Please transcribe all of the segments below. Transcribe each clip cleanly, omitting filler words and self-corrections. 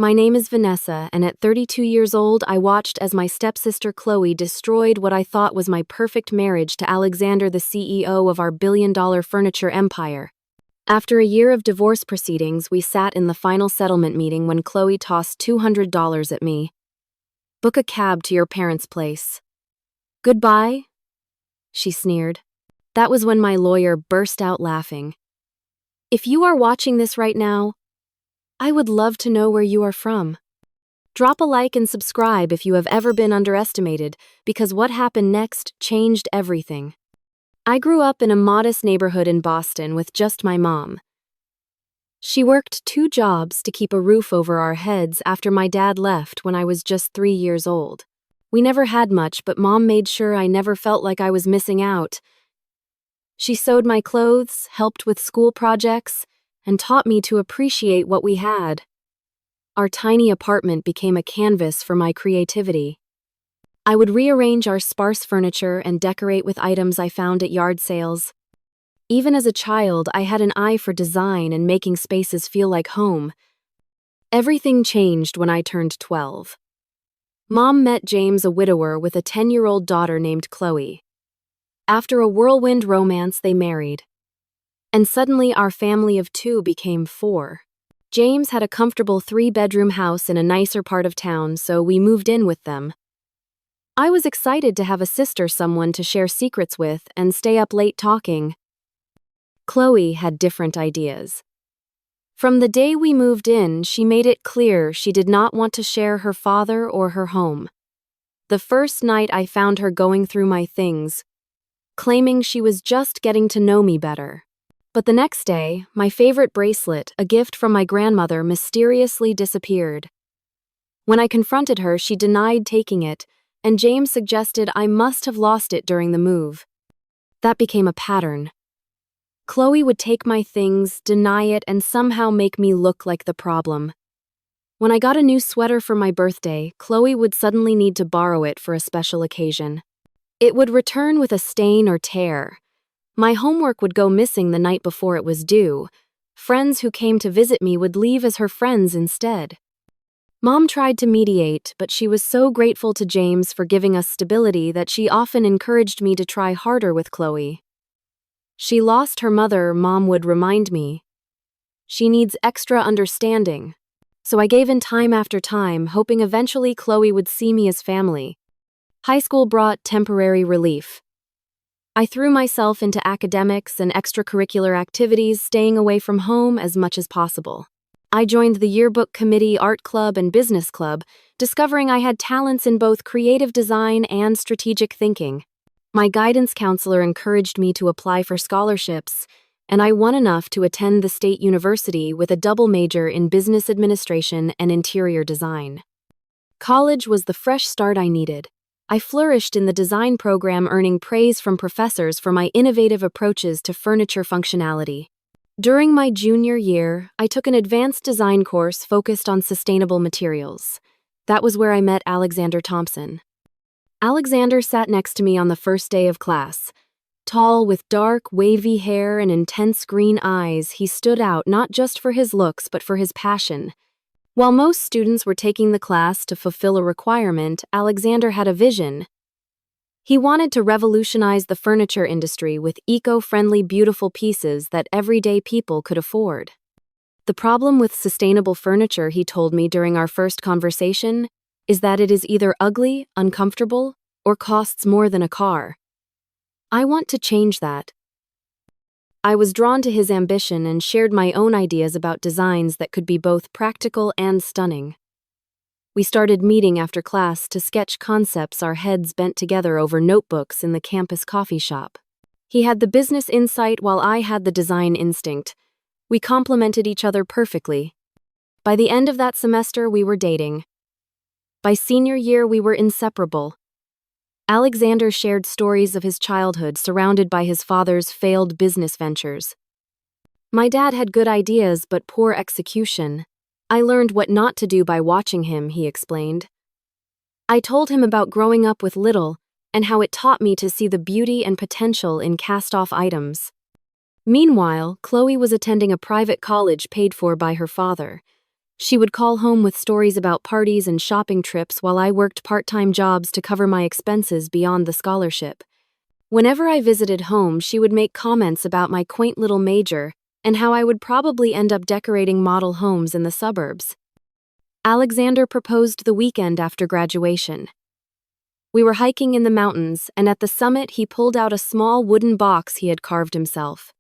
My name is Vanessa, and at 32 years old, I watched as my stepsister Chloe destroyed what I thought was my perfect marriage to Alexander, the CEO of our billion-dollar furniture empire. After a year of divorce proceedings, we sat in the final settlement meeting when Chloe tossed $200 at me. "Book a cab to your parents' place." "Goodbye?" she sneered. That was when my lawyer burst out laughing. If you are watching this right now, I would love to know where you are from. Drop a like and subscribe if you have ever been underestimated, because what happened next changed everything. I grew up in a modest neighborhood in Boston with just my mom. She worked 2 jobs to keep a roof over our heads after my dad left when I was just 3 years old. We never had much, but Mom made sure I never felt like I was missing out. She sewed my clothes, helped with school projects, and taught me to appreciate what we had. Our tiny apartment became a canvas for my creativity. I would rearrange our sparse furniture and decorate with items I found at yard sales. Even as a child, I had an eye for design and making spaces feel like home. Everything changed when I turned 12. Mom met James, a widower with a 10-year-old daughter named Chloe. After a whirlwind romance, they married. And suddenly our family of 2 became 4. James had a comfortable 3-bedroom house in a nicer part of town, so we moved in with them. I was excited to have a sister, someone to share secrets with and stay up late talking. Chloe had different ideas. From the day we moved in, she made it clear she did not want to share her father or her home. The first night I found her going through my things, claiming she was just getting to know me better. But the next day, my favorite bracelet, a gift from my grandmother, mysteriously disappeared. When I confronted her, she denied taking it, and James suggested I must have lost it during the move. That became a pattern. Chloe would take my things, deny it, and somehow make me look like the problem. When I got a new sweater for my birthday, Chloe would suddenly need to borrow it for a special occasion. It would return with a stain or tear. My homework would go missing the night before it was due. Friends who came to visit me would leave as her friends instead. Mom tried to mediate, but she was so grateful to James for giving us stability that she often encouraged me to try harder with Chloe. She lost her mother, Mom would remind me. She needs extra understanding. So I gave in time after time, hoping eventually Chloe would see me as family. High school brought temporary relief. I threw myself into academics and extracurricular activities, staying away from home as much as possible. I joined the yearbook committee, art club, and business club, discovering I had talents in both creative design and strategic thinking. My guidance counselor encouraged me to apply for scholarships, and I won enough to attend the state university with a double major in business administration and interior design. College was the fresh start I needed. I flourished in the design program, earning praise from professors for my innovative approaches to furniture functionality. During my junior year, I took an advanced design course focused on sustainable materials. That was where I met Alexander Thompson. Alexander sat next to me on the first day of class. Tall, with dark, wavy hair and intense green eyes, he stood out not just for his looks but for his passion. While most students were taking the class to fulfill a requirement, Alexander had a vision. He wanted to revolutionize the furniture industry with eco-friendly, beautiful pieces that everyday people could afford. The problem with sustainable furniture, he told me during our first conversation, is that it is either ugly, uncomfortable, or costs more than a car. I want to change that. I was drawn to his ambition and shared my own ideas about designs that could be both practical and stunning. We started meeting after class to sketch concepts, our heads bent together over notebooks in the campus coffee shop. He had the business insight while I had the design instinct. We complemented each other perfectly. By the end of that semester, we were dating. By senior year, we were inseparable. Alexander shared stories of his childhood surrounded by his father's failed business ventures. My dad had good ideas but poor execution. I learned what not to do by watching him, he explained. I told him about growing up with little and how it taught me to see the beauty and potential in cast-off items. Meanwhile, Chloe was attending a private college paid for by her father. She would call home with stories about parties and shopping trips while I worked part-time jobs to cover my expenses beyond the scholarship. Whenever I visited home, she would make comments about my quaint little major and how I would probably end up decorating model homes in the suburbs. Alexander proposed the weekend after graduation. We were hiking in the mountains, and at the summit he pulled out a small wooden box he had carved himself.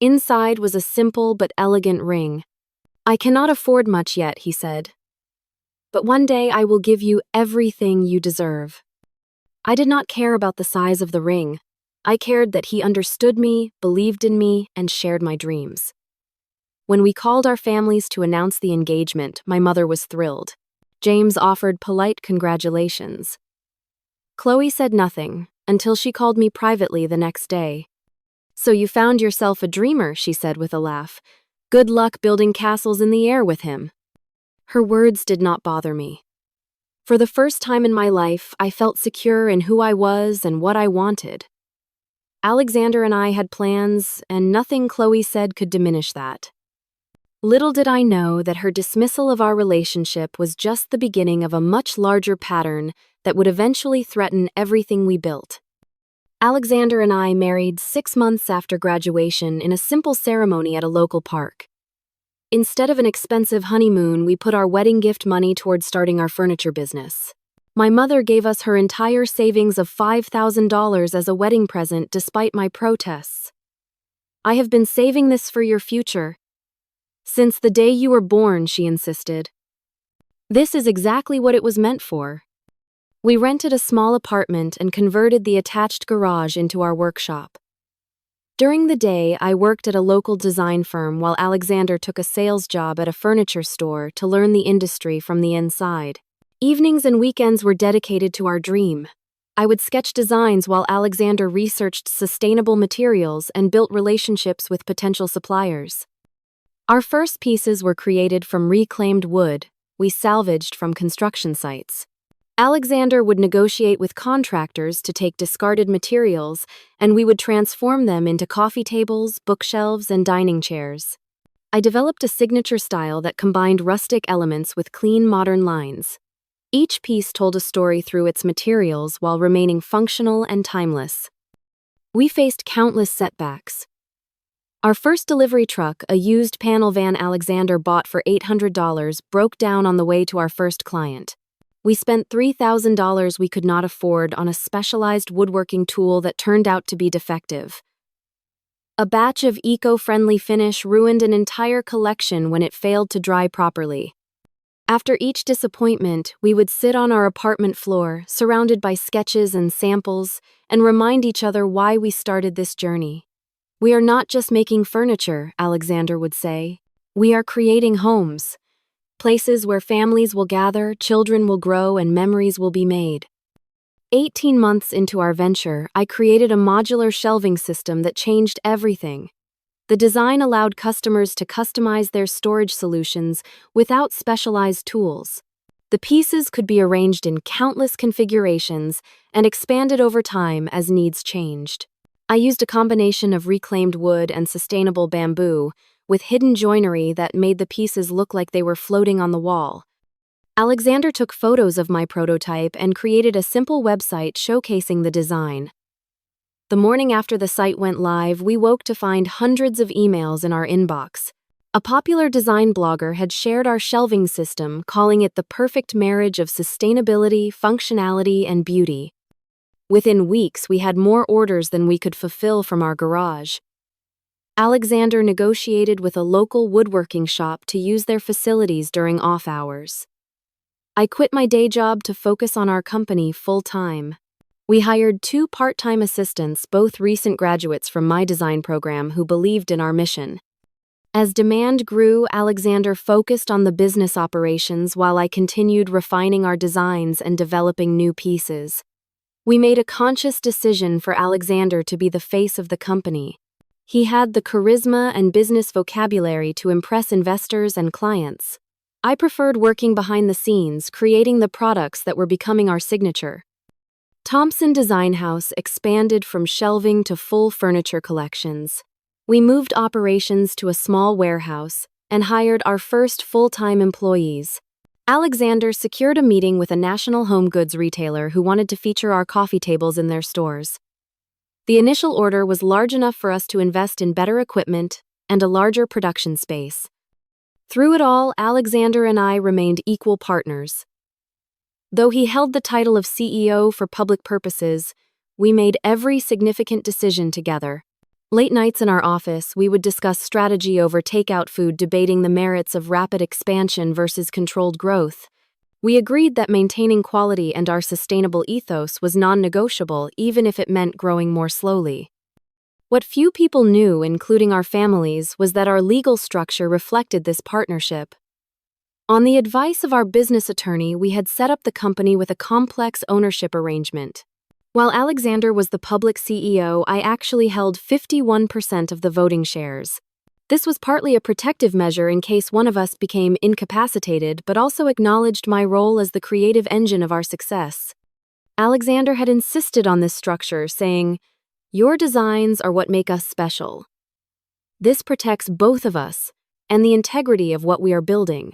Inside was a simple but elegant ring. "I cannot afford much yet," he said. "But one day I will give you everything you deserve." I did not care about the size of the ring. I cared that he understood me, believed in me, and shared my dreams. When we called our families to announce the engagement, my mother was thrilled. James offered polite congratulations. Chloe said nothing, until she called me privately the next day. "So you found yourself a dreamer," she said with a laugh. "Good luck building castles in the air with him." Her words did not bother me. For the first time in my life, I felt secure in who I was and what I wanted. Alexander and I had plans, and nothing Chloe said could diminish that. Little did I know that her dismissal of our relationship was just the beginning of a much larger pattern that would eventually threaten everything we built. Alexander and I married 6 months after graduation in a simple ceremony at a local park. Instead of an expensive honeymoon, we put our wedding gift money towards starting our furniture business. My mother gave us her entire savings of $5,000 as a wedding present despite my protests. "I have been saving this for your future. Since the day you were born," she insisted. This is exactly what it was meant for. We rented a small apartment and converted the attached garage into our workshop. During the day, I worked at a local design firm while Alexander took a sales job at a furniture store to learn the industry from the inside. Evenings and weekends were dedicated to our dream. I would sketch designs while Alexander researched sustainable materials and built relationships with potential suppliers. Our first pieces were created from reclaimed wood we salvaged from construction sites. Alexander would negotiate with contractors to take discarded materials, and we would transform them into coffee tables, bookshelves, and dining chairs. I developed a signature style that combined rustic elements with clean modern lines. Each piece told a story through its materials while remaining functional and timeless. We faced countless setbacks. Our first delivery truck, a used panel van Alexander bought for $800, broke down on the way to our first client. We spent $3,000 we could not afford on a specialized woodworking tool that turned out to be defective. A batch of eco-friendly finish ruined an entire collection when it failed to dry properly. After each disappointment, we would sit on our apartment floor, surrounded by sketches and samples, and remind each other why we started this journey. "We are not just making furniture," Alexander would say. "We are creating homes. Places where families will gather, children will grow, and memories will be made." 18 months into our venture, I created a modular shelving system that changed everything. The design allowed customers to customize their storage solutions without specialized tools. The pieces could be arranged in countless configurations and expanded over time as needs changed. I used a combination of reclaimed wood and sustainable bamboo, with hidden joinery that made the pieces look like they were floating on the wall. Alexander took photos of my prototype and created a simple website showcasing the design. The morning after the site went live, we woke to find hundreds of emails in our inbox. A popular design blogger had shared our shelving system, calling it the perfect marriage of sustainability, functionality, and beauty. Within weeks, we had more orders than we could fulfill from our garage. Alexander negotiated with a local woodworking shop to use their facilities during off hours. I quit my day job to focus on our company full-time. We hired 2 part-time assistants, both recent graduates from my design program who believed in our mission. As demand grew, Alexander focused on the business operations while I continued refining our designs and developing new pieces. We made a conscious decision for Alexander to be the face of the company. He had the charisma and business vocabulary to impress investors and clients. I preferred working behind the scenes, creating the products that were becoming our signature. Thompson Design House expanded from shelving to full furniture collections. We moved operations to a small warehouse, and hired our first full-time employees. Alexander secured a meeting with a national home goods retailer who wanted to feature our coffee tables in their stores. The initial order was large enough for us to invest in better equipment and a larger production space. Through it all, Alexander and I remained equal partners. Though he held the title of CEO for public purposes, we made every significant decision together. Late nights in our office, we would discuss strategy over takeout food, debating the merits of rapid expansion versus controlled growth. We agreed that maintaining quality and our sustainable ethos was non-negotiable, even if it meant growing more slowly. What few people knew, including our families, was that our legal structure reflected this partnership. On the advice of our business attorney, we had set up the company with a complex ownership arrangement. While Alexander was the public CEO, I actually held 51% of the voting shares. This was partly a protective measure in case one of us became incapacitated, but also acknowledged my role as the creative engine of our success. Alexander had insisted on this structure, saying, "Your designs are what make us special." This protects both of us and the integrity of what we are building.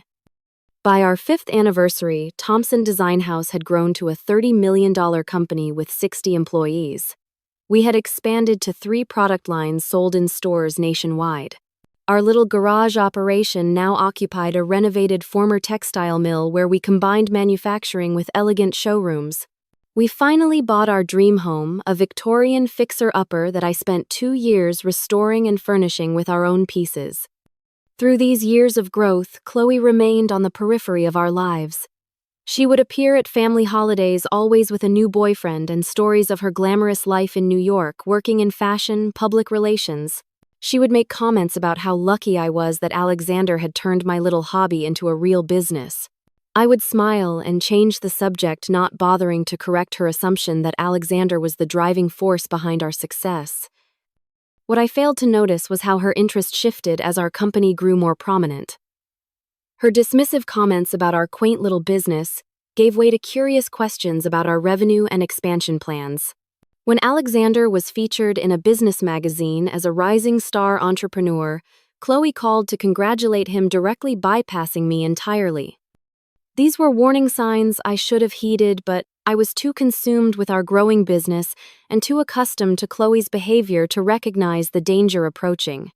By our 5th anniversary, Thompson Design House had grown to a $30 million company with 60 employees. We had expanded to 3 product lines sold in stores nationwide. Our little garage operation now occupied a renovated former textile mill where we combined manufacturing with elegant showrooms. We finally bought our dream home, a Victorian fixer-upper that I spent 2 years restoring and furnishing with our own pieces. Through these years of growth, Chloe remained on the periphery of our lives. She would appear at family holidays, always with a new boyfriend and stories of her glamorous life in New York, working in fashion, public relations. She would make comments about how lucky I was that Alexander had turned my little hobby into a real business. I would smile and change the subject, not bothering to correct her assumption that Alexander was the driving force behind our success. What I failed to notice was how her interest shifted as our company grew more prominent. Her dismissive comments about our quaint little business gave way to curious questions about our revenue and expansion plans. When Alexander was featured in a business magazine as a rising star entrepreneur, Chloe called to congratulate him, directly bypassing me entirely. These were warning signs I should have heeded, but I was too consumed with our growing business and too accustomed to Chloe's behavior to recognize the danger approaching.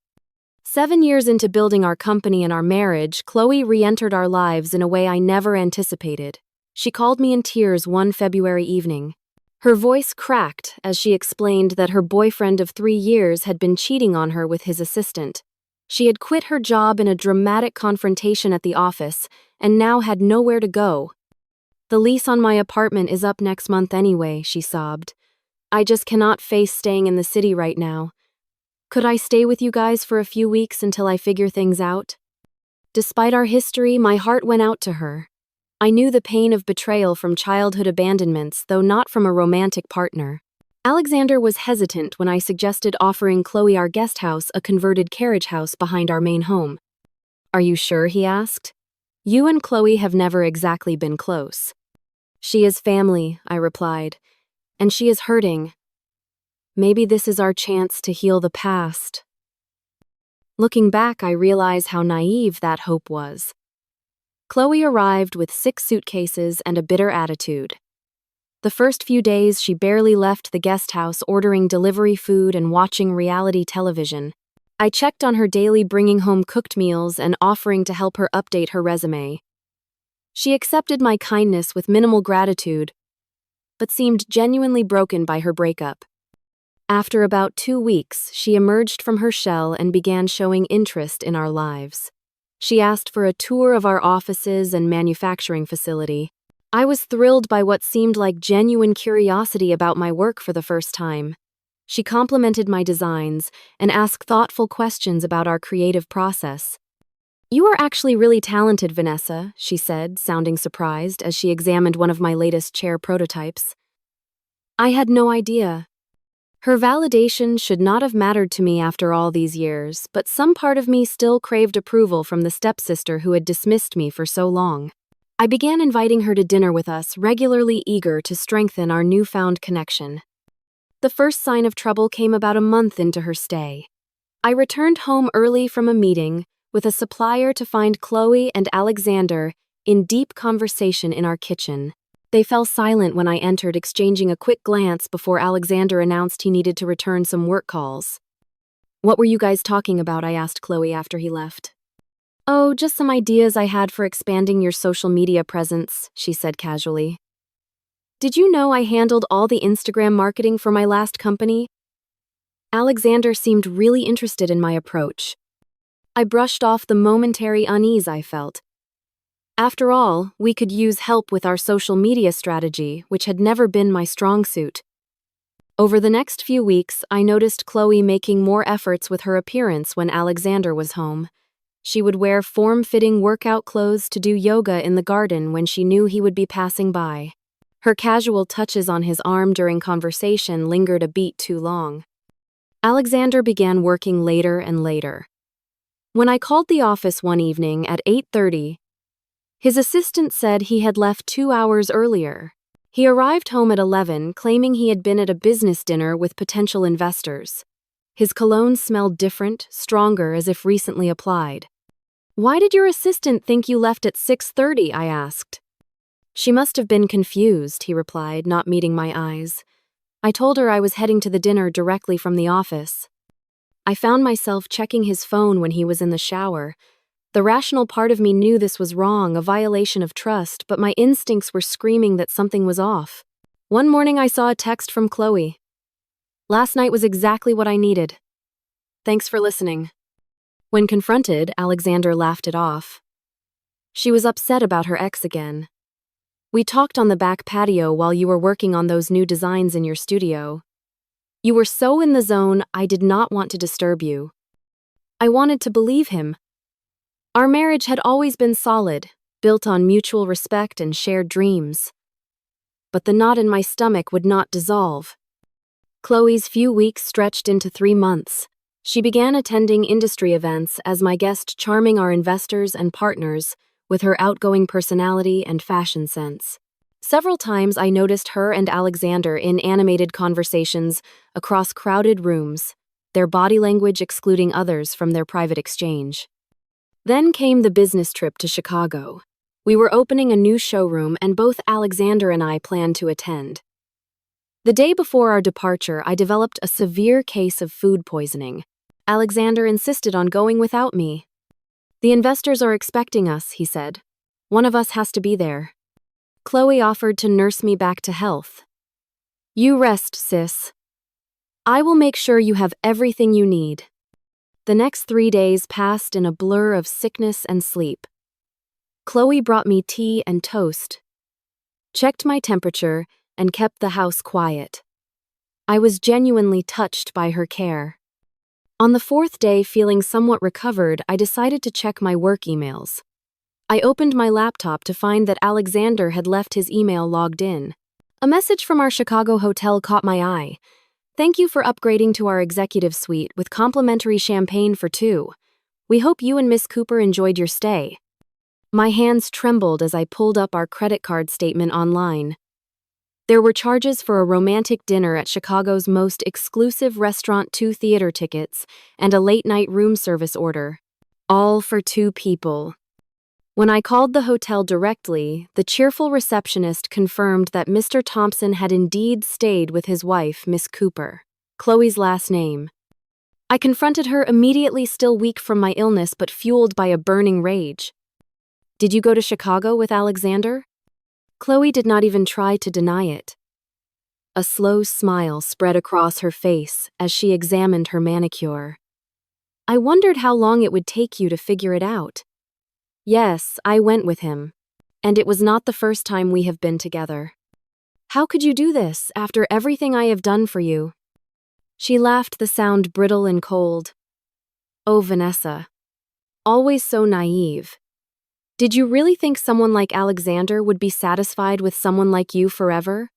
7 years into building our company and our marriage, Chloe re-entered our lives in a way I never anticipated. She called me in tears one February evening. Her voice cracked as she explained that her boyfriend of 3 years had been cheating on her with his assistant. She had quit her job in a dramatic confrontation at the office and now had nowhere to go. "The lease on my apartment is up next month anyway," she sobbed. "I just cannot face staying in the city right now. Could I stay with you guys for a few weeks until I figure things out?" Despite our history, my heart went out to her. I knew the pain of betrayal from childhood abandonments, though not from a romantic partner. Alexander was hesitant when I suggested offering Chloe our guest house, a converted carriage house behind our main home. "Are you sure?" he asked. "You and Chloe have never exactly been close." "She is family," I replied, "and she is hurting. Maybe this is our chance to heal the past." Looking back, I realize how naive that hope was. Chloe arrived with 6 suitcases and a bitter attitude. The first few days, she barely left the guest house, ordering delivery food and watching reality television. I checked on her daily, bringing home cooked meals and offering to help her update her resume. She accepted my kindness with minimal gratitude, but seemed genuinely broken by her breakup. After about 2 weeks, she emerged from her shell and began showing interest in our lives. She asked for a tour of our offices and manufacturing facility. I was thrilled by what seemed like genuine curiosity about my work for the first time. She complimented my designs and asked thoughtful questions about our creative process. "You are actually really talented, Vanessa," she said, sounding surprised as she examined one of my latest chair prototypes. I had no idea. Her validation should not have mattered to me after all these years, but some part of me still craved approval from the stepsister who had dismissed me for so long. I began inviting her to dinner with us, regularly, eager to strengthen our newfound connection. The first sign of trouble came about a month into her stay. I returned home early from a meeting with a supplier to find Chloe and Alexander in deep conversation in our kitchen. They fell silent when I entered, exchanging a quick glance before Alexander announced he needed to return some work calls. "What were you guys talking about?" I asked Chloe after he left. "Oh, just some ideas I had for expanding your social media presence," she said casually. "Did you know I handled all the Instagram marketing for my last company?" Alexander seemed really interested in my approach. I brushed off the momentary unease I felt. After all, we could use help with our social media strategy, which had never been my strong suit. Over the next few weeks, I noticed Chloe making more efforts with her appearance when Alexander was home. She would wear form-fitting workout clothes to do yoga in the garden when she knew he would be passing by. Her casual touches on his arm during conversation lingered a beat too long. Alexander began working later and later. When I called the office one evening at 8:30, his assistant said he had left 2 hours earlier. He arrived home at 11, claiming he had been at a business dinner with potential investors. His cologne smelled different, stronger, as if recently applied. "Why did your assistant think you left at 6:30? I asked. "She must have been confused," he replied, not meeting my eyes. I told her I was heading to the dinner directly from the office. I found myself checking his phone when he was in the shower. The rational part of me knew this was wrong, a violation of trust, but my instincts were screaming that something was off. One morning I saw a text from Chloe. "Last night was exactly what I needed. Thanks for listening." When confronted, Alexander laughed it off. She was upset about her ex again. "We talked on the back patio while you were working on those new designs in your studio. You were so in the zone, I did not want to disturb you." I wanted to believe him. Our marriage had always been solid, built on mutual respect and shared dreams. But the knot in my stomach would not dissolve. Chloe's few weeks stretched into 3 months. She began attending industry events as my guest, charming our investors and partners with her outgoing personality and fashion sense. Several times I noticed her and Alexander in animated conversations across crowded rooms, their body language excluding others from their private exchange. Then came the business trip to Chicago. We were opening a new showroom and both Alexander and I planned to attend. The day before our departure, I developed a severe case of food poisoning. Alexander insisted on going without me. "The investors are expecting us," he said. "One of us has to be there." Chloe offered to nurse me back to health. "You rest, sis. I will make sure you have everything you need." The next 3 days passed in a blur of sickness and sleep. Chloe brought me tea and toast, checked my temperature, and kept the house quiet. I was genuinely touched by her care. On the 4th day, feeling somewhat recovered, I decided to check my work emails. I opened my laptop to find that Alexander had left his email logged in. A message from our Chicago hotel caught my eye. "Thank you for upgrading to our executive suite with complimentary champagne for 2. We hope you and Miss Cooper enjoyed your stay." My hands trembled as I pulled up our credit card statement online. There were charges for a romantic dinner at Chicago's most exclusive restaurant, 2 theater tickets, and a late-night room service order. All for 2 people. When I called the hotel directly, the cheerful receptionist confirmed that Mr. Thompson had indeed stayed with his wife, Miss Cooper, Chloe's last name. I confronted her immediately, still weak from my illness but fueled by a burning rage. "Did you go to Chicago with Alexander?" Chloe did not even try to deny it. A slow smile spread across her face as she examined her manicure. "I wondered how long it would take you to figure it out." "Yes, I went with him. And it was not the first time we have been together." "How could you do this, after everything I have done for you?" She laughed, the sound brittle and cold. "Oh, Vanessa. Always so naive. Did you really think someone like Alexander would be satisfied with someone like you forever?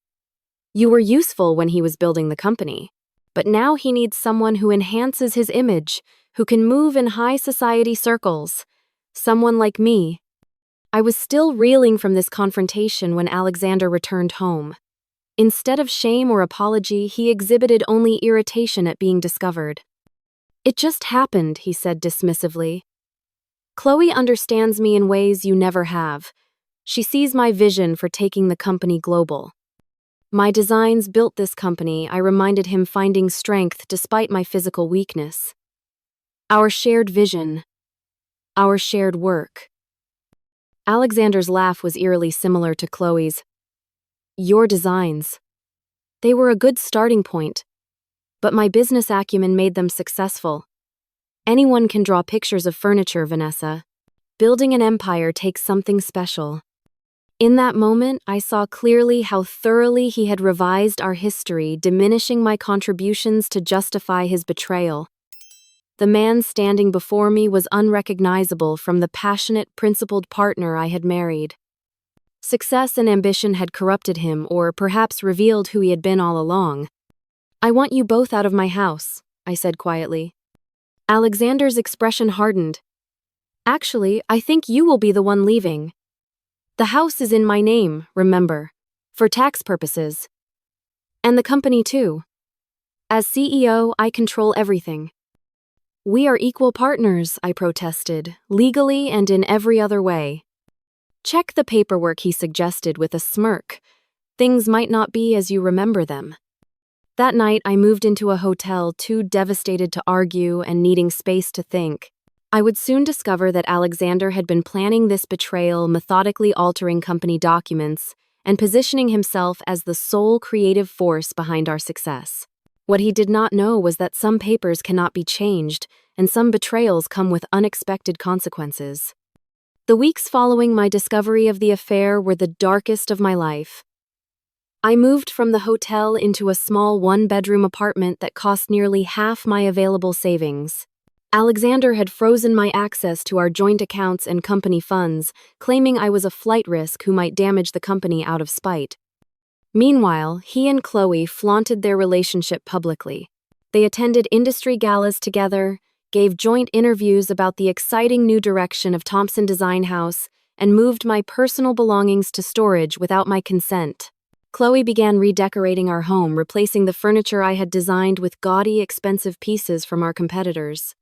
You were useful when he was building the company, but now he needs someone who enhances his image, who can move in high society circles. Someone like me." I was still reeling from this confrontation when Alexander returned home. Instead of shame or apology, he exhibited only irritation at being discovered. "It just happened," he said dismissively. Chloe understands me in ways you never have. She sees my vision for taking the company global. My designs built this company. I reminded him finding strength despite my physical weakness. Our shared vision. Our shared work. Alexander's laugh was eerily similar to Chloe's. Your designs. They were a good starting point, but my business acumen made them successful. Anyone can draw pictures of furniture, Vanessa. Building an empire takes something special. In that moment, I saw clearly how thoroughly he had revised our history, diminishing my contributions to justify his betrayal. The man standing before me was unrecognizable from the passionate, principled partner I had married. Success and ambition had corrupted him, or perhaps revealed who he had been all along. I want you both out of my house, I said quietly. Alexander's expression hardened. Actually, I think you will be the one leaving. The house is in my name, remember, for tax purposes. And the company too. As CEO, I control everything. We are equal partners, I protested, legally and in every other way. Check the paperwork, he suggested with a smirk. Things might not be as you remember them. That night, I moved into a hotel, too devastated to argue and needing space to think. I would soon discover that Alexander had been planning this betrayal, methodically altering company documents, and positioning himself as the sole creative force behind our success. What he did not know was that some papers cannot be changed, and some betrayals come with unexpected consequences. The weeks following my discovery of the affair were the darkest of my life. I moved from the hotel into a small one-bedroom apartment that cost nearly half my available savings. Alexander had frozen my access to our joint accounts and company funds, claiming I was a flight risk who might damage the company out of spite. Meanwhile, he and Chloe flaunted their relationship publicly. They attended industry galas together, gave joint interviews about the exciting new direction of Thompson Design House, and moved my personal belongings to storage without my consent. Chloe began redecorating our home, replacing the furniture I had designed with gaudy, expensive pieces from our competitors.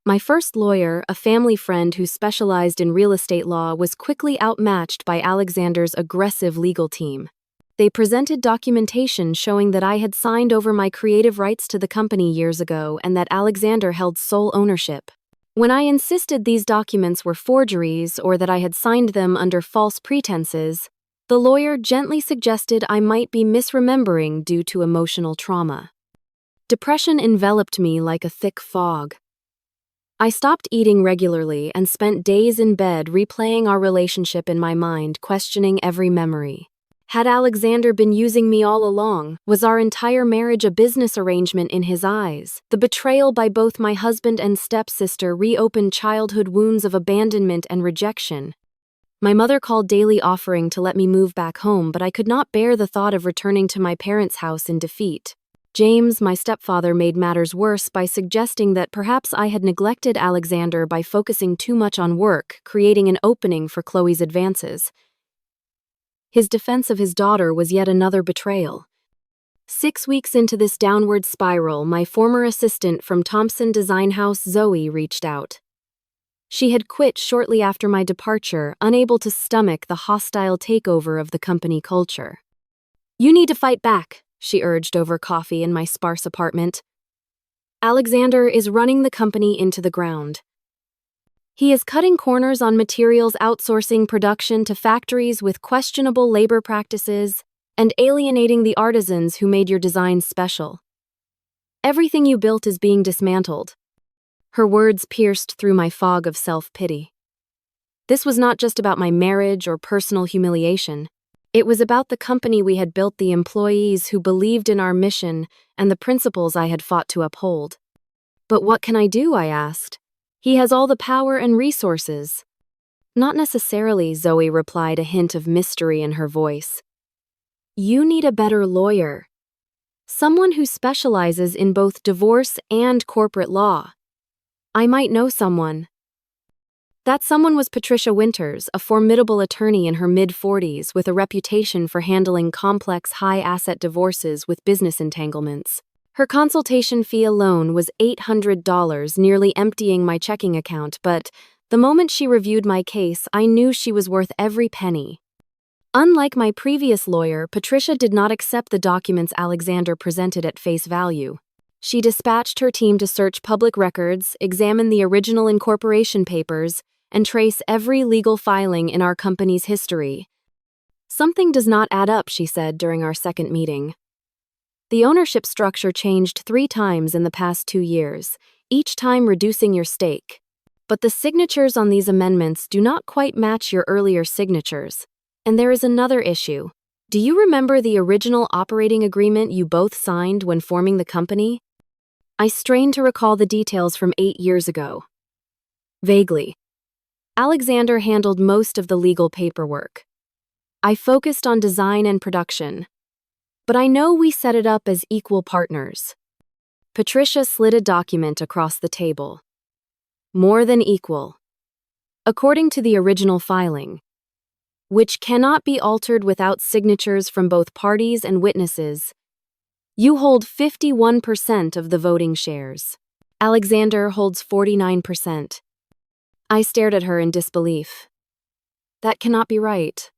My first lawyer, a family friend who specialized in real estate law, was quickly outmatched by Alexander's aggressive legal team. They presented documentation showing that I had signed over my creative rights to the company years ago and that Alexander held sole ownership. When I insisted these documents were forgeries or that I had signed them under false pretenses, the lawyer gently suggested I might be misremembering due to emotional trauma. Depression enveloped me like a thick fog. I stopped eating regularly and spent days in bed replaying our relationship in my mind, questioning every memory. Had Alexander been using me all along? Was our entire marriage a business arrangement in his eyes? The betrayal by both my husband and stepsister reopened childhood wounds of abandonment and rejection. My mother called daily offering to let me move back home, but I could not bear the thought of returning to my parents' house in defeat. James, my stepfather, made matters worse by suggesting that perhaps I had neglected Alexander by focusing too much on work, creating an opening for Chloe's advances. His defense of his daughter was yet another betrayal. 6 weeks into this downward spiral, my former assistant from Thompson Design House, Zoe, reached out. She had quit shortly after my departure, unable to stomach the hostile takeover of the company culture. "You need to fight back," she urged over coffee in my sparse apartment. "Alexander is running the company into the ground. He is cutting corners on materials, outsourcing production to factories with questionable labor practices, and alienating the artisans who made your designs special. Everything you built is being dismantled." Her words pierced through my fog of self-pity. This was not just about my marriage or personal humiliation. It was about the company we had built, the employees who believed in our mission, and the principles I had fought to uphold. "But what can I do?" I asked. "He has all the power and resources." "Not necessarily," Zoe replied, a hint of mystery in her voice. "You need a better lawyer. Someone who specializes in both divorce and corporate law. I might know someone." That someone was Patricia Winters, a formidable attorney in her mid-40s with a reputation for handling complex, high-asset divorces with business entanglements. Her consultation fee alone was $800, nearly emptying my checking account, but The moment she reviewed my case, I knew she was worth every penny. Unlike my previous lawyer, Patricia did not accept the documents Alexander presented at face value. She dispatched her team to search public records, examine the original incorporation papers, and trace every legal filing in our company's history. "Something does not add up," she said during our second meeting. "The ownership structure changed 3 times in the past 2 years, each time reducing your stake. But the signatures on these amendments do not quite match your earlier signatures. And there is another issue. Do you remember the original operating agreement you both signed when forming the company?" I strained to recall the details from 8 years ago. Vaguely. Alexander handled most of the legal paperwork. I focused on design and production. But I know we set it up as equal partners. Patricia slid a document across the table. More than equal. According to the original filing, which cannot be altered without signatures from both parties and witnesses, you hold 51% of the voting shares. Alexander holds 49%. I stared at her in disbelief. That cannot be right.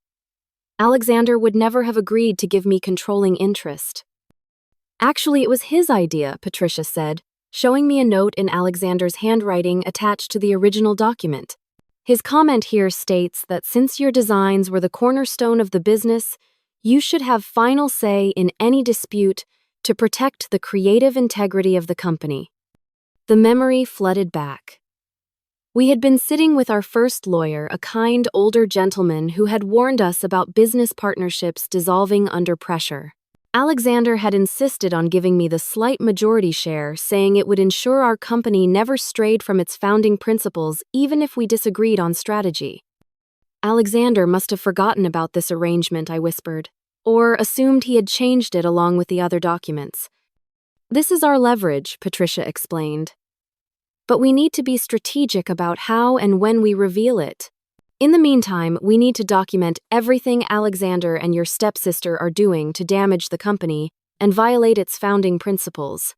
Alexander would never have agreed to give me controlling interest. "Actually, it was his idea," Patricia said, showing me a note in Alexander's handwriting attached to the original document. His comment here states that since your designs were the cornerstone of the business, you should have final say in any dispute to protect the creative integrity of the company. The memory flooded back. We had been sitting with our first lawyer, a kind older gentleman who had warned us about business partnerships dissolving under pressure. Alexander had insisted on giving me the slight majority share, saying it would ensure our company never strayed from its founding principles even if we disagreed on strategy. Alexander must have forgotten about this arrangement, I whispered, or assumed he had changed it along with the other documents. "This is our leverage," Patricia explained. "But we need to be strategic about how and when we reveal it. In the meantime, we need to document everything Alexander and your stepsister are doing to damage the company and violate its founding principles."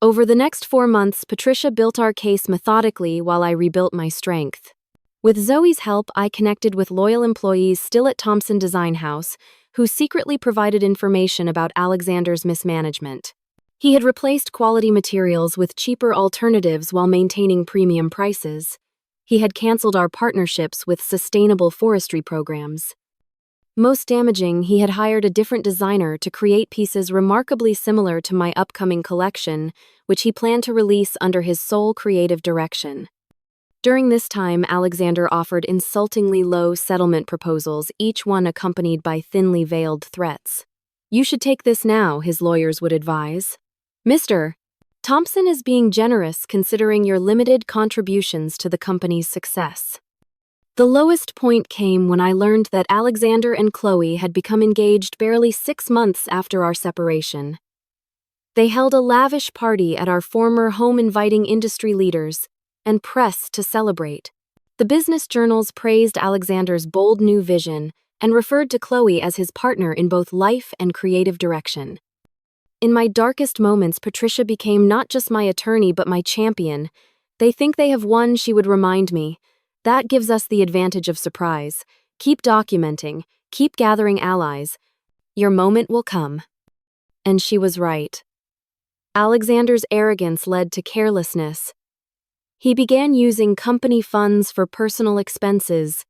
Over the next 4 months, Patricia built our case methodically while I rebuilt my strength. With Zoe's help, I connected with loyal employees still at Thompson Design House, who secretly provided information about Alexander's mismanagement. He had replaced quality materials with cheaper alternatives while maintaining premium prices. He had canceled our partnerships with sustainable forestry programs. Most damaging, he had hired a different designer to create pieces remarkably similar to my upcoming collection, which he planned to release under his sole creative direction. During this time, Alexander offered insultingly low settlement proposals, each one accompanied by thinly veiled threats. "You should take this now," his lawyers would advise. "Mr. Thompson is being generous considering your limited contributions to the company's success." The lowest point came when I learned that Alexander and Chloe had become engaged barely 6 months after our separation. They held a lavish party at our former home, inviting industry leaders and press to celebrate. The business journals praised Alexander's bold new vision and referred to Chloe as his partner in both life and creative direction. In my darkest moments, Patricia became not just my attorney but my champion. "They think they have won," she would remind me. "That gives us the advantage of surprise. Keep documenting, keep gathering allies. Your moment will come." And she was right. Alexander's arrogance led to carelessness. He began using company funds for personal expenses,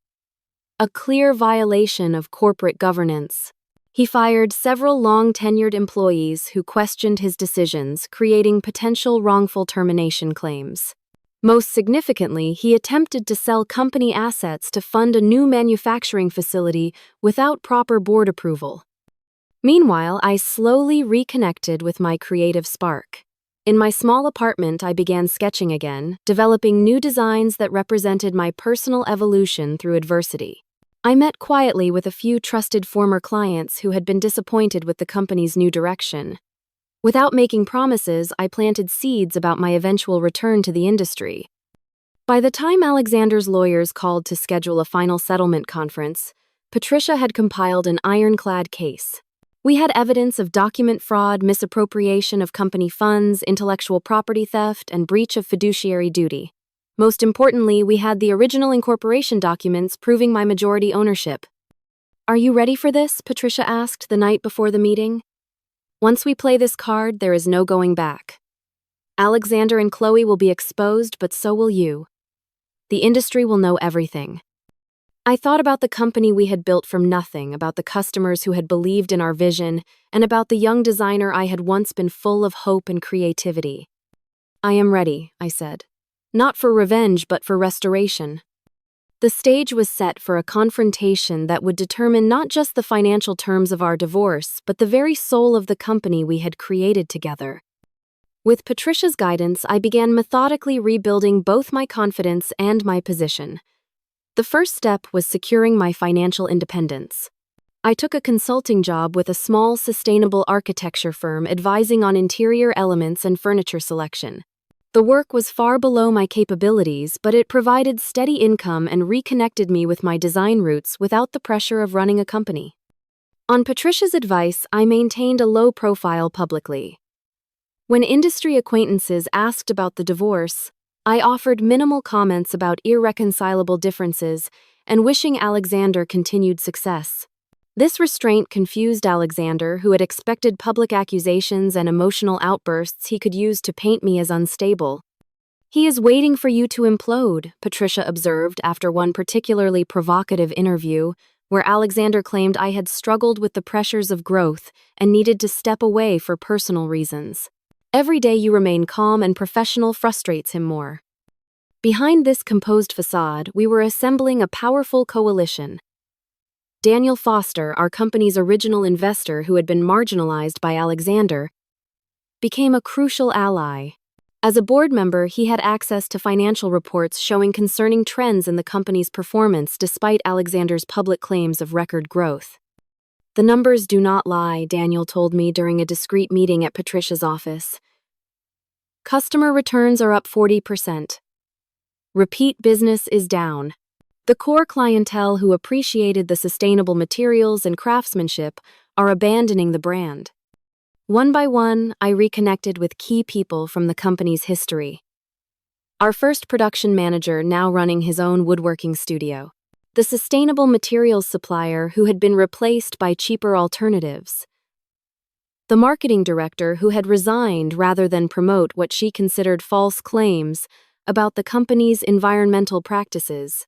a clear violation of corporate governance. He fired several long-tenured employees who questioned his decisions, creating potential wrongful termination claims. Most significantly, he attempted to sell company assets to fund a new manufacturing facility without proper board approval. Meanwhile, I slowly reconnected with my creative spark. In my small apartment, I began sketching again, developing new designs that represented my personal evolution through adversity. I met quietly with a few trusted former clients who had been disappointed with the company's new direction. Without making promises, I planted seeds about my eventual return to the industry. By the time Alexander's lawyers called to schedule a final settlement conference, Patricia had compiled an ironclad case. We had evidence of document fraud, misappropriation of company funds, intellectual property theft, and breach of fiduciary duty. Most importantly, we had the original incorporation documents proving my majority ownership. "Are you ready for this?" Patricia asked the night before the meeting. "Once we play this card, there is no going back. Alexander and Chloe will be exposed, but so will you. The industry will know everything." I thought about the company we had built from nothing, about the customers who had believed in our vision, and about the young designer I had once been, full of hope and creativity. "I am ready," I said. "Not for revenge, but for restoration." The stage was set for a confrontation that would determine not just the financial terms of our divorce, but the very soul of the company we had created together. With Patricia's guidance, I began methodically rebuilding both my confidence and my position. The first step was securing my financial independence. I took a consulting job with a small sustainable architecture firm advising on interior elements and furniture selection. The work was far below my capabilities, but it provided steady income and reconnected me with my design roots without the pressure of running a company. On Patricia's advice, I maintained a low profile publicly. When industry acquaintances asked about the divorce, I offered minimal comments about irreconcilable differences and wishing Alexander continued success. This restraint confused Alexander, who had expected public accusations and emotional outbursts he could use to paint me as unstable. "He is waiting for you to implode," Patricia observed after one particularly provocative interview, where Alexander claimed I had struggled with the pressures of growth and needed to step away for personal reasons. "Every day you remain calm and professional frustrates him more." Behind this composed facade, we were assembling a powerful coalition. Daniel Foster, our company's original investor who had been marginalized by Alexander, became a crucial ally. As a board member, he had access to financial reports showing concerning trends in the company's performance despite Alexander's public claims of record growth. "The numbers do not lie," Daniel told me during a discreet meeting at Patricia's office. "Customer returns are up 40%. Repeat business is down. The core clientele who appreciated the sustainable materials and craftsmanship are abandoning the brand." One by one, I reconnected with key people from the company's history. Our first production manager, now running his own woodworking studio. The sustainable materials supplier who had been replaced by cheaper alternatives. The marketing director who had resigned rather than promote what she considered false claims about the company's environmental practices.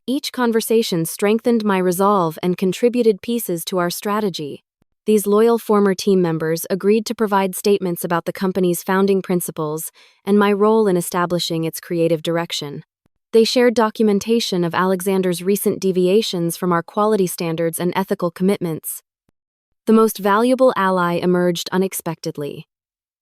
Each conversation strengthened my resolve and contributed pieces to our strategy. These loyal former team members agreed to provide statements about the company's founding principles and my role in establishing its creative direction. They shared documentation of Alexander's recent deviations from our quality standards and ethical commitments. The most valuable ally emerged unexpectedly.